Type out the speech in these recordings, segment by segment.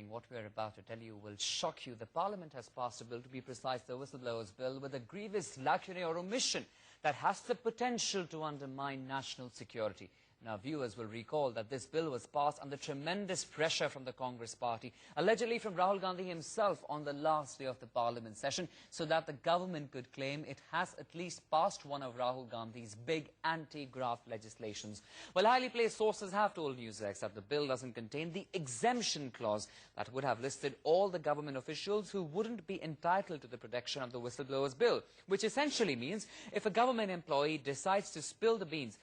What we are about to tell you will shock you. The Parliament has passed a bill, to be precise, the Whistleblowers Bill, with a grievous lacuna or omission that has the potential to undermine national security. Now, viewers will recall that this bill was passed under tremendous pressure from the Congress party, allegedly from Rahul Gandhi himself on the last day of the Parliament session, so that the government could claim it has at least passed one of Rahul Gandhi's big anti-graft legislations. Well, highly placed sources have told NewsX that the bill doesn't contain the exemption clause that would have listed all the government officials who wouldn't be entitled to the protection of the Whistleblowers Bill, which essentially means if a government employee decides to spill the beans,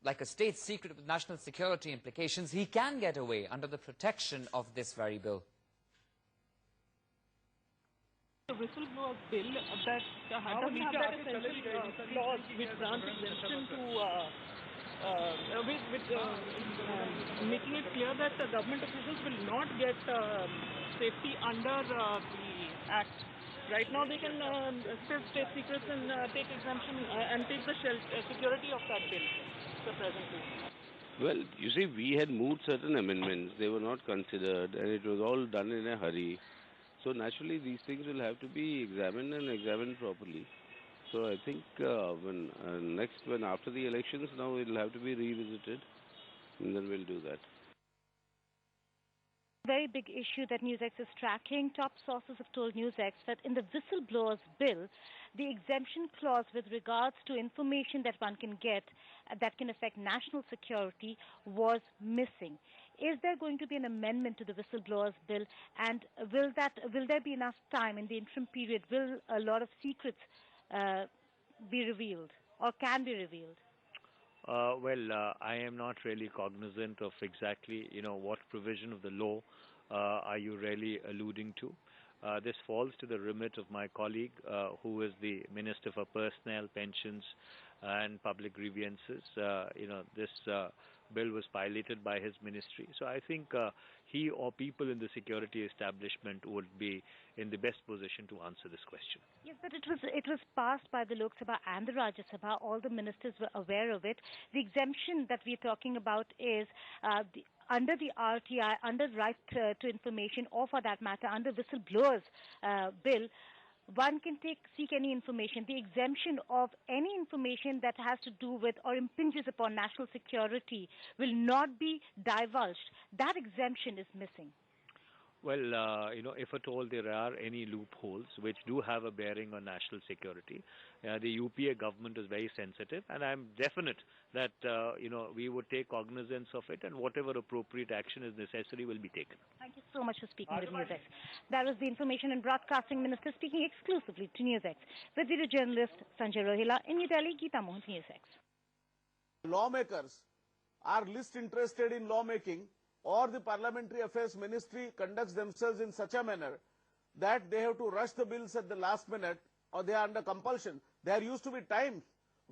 like a state secret with national security implications, he can get away under the protection of this very bill. The Whistleblower Bill that doesn't have that essential clause which grants exemption to, making it clear that the government officials will not get safety under the Act. Right now they can spill state secrets and take exemption and take the security of that bill. Well, you see, we had moved certain amendments. They were not considered, and it was all done in a hurry. So naturally, these things will have to be examined and examined properly. So I think when after the elections, now it will have to be revisited, and then we'll do that. Very big issue that NewsX is tracking. Top sources have told NewsX that in the Whistleblowers Bill, the exemption clause with regards to information that one can get that can affect national security was missing. Is there going to be an amendment to the Whistleblowers Bill, and will there be enough time in the interim period? Will a lot of secrets be revealed or can be revealed? I am not really cognizant of exactly, what provision of the law are you really alluding to. This falls to the remit of my colleague, who is the Minister for Personnel, Pensions and Public Grievances. This bill was piloted by his ministry. So I think he or people in the security establishment would be in the best position to answer this question. Yes, but it was passed by the Lok Sabha and the Rajya Sabha. All the ministers were aware of it. The exemption that we're talking about is under the RTI, under right to information, or for that matter, under Whistleblowers Bill, one can seek any information. The exemption of any information that has to do with or impinges upon national security will not be divulged. That exemption is missing. Well, if at all there are any loopholes which do have a bearing on national security, the UPA government is very sensitive, and I'm definite that, we would take cognizance of it, and whatever appropriate action is necessary will be taken. Thank you so much for speaking with NewsX. That was the Information and Broadcasting Minister speaking exclusively to NewsX. With video journalist Sanjay Rohila in New Delhi, Geeta Mohan, NewsX. Lawmakers are least interested in lawmaking, or the Parliamentary Affairs Ministry conducts themselves in such a manner that they have to rush the bills at the last minute, or they are under compulsion. There used to be times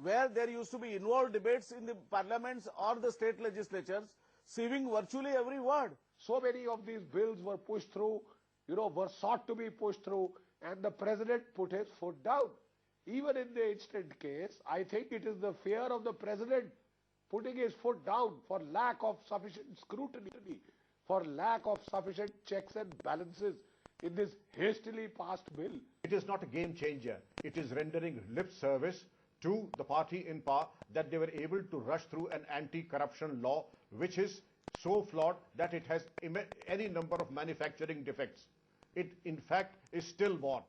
where there used to be involved debates in the parliaments or the state legislatures, sieving virtually every word. So many of these bills were pushed through, were sought to be pushed through, and the President put his foot down. Even in the instant case, I think it is the fear of the President putting his foot down for lack of sufficient scrutiny, for lack of sufficient checks and balances in this hastily passed bill. It is not a game changer. It is rendering lip service to the party in power that they were able to rush through an anti-corruption law which is so flawed that it has any number of manufacturing defects. It, in fact, is stillborn.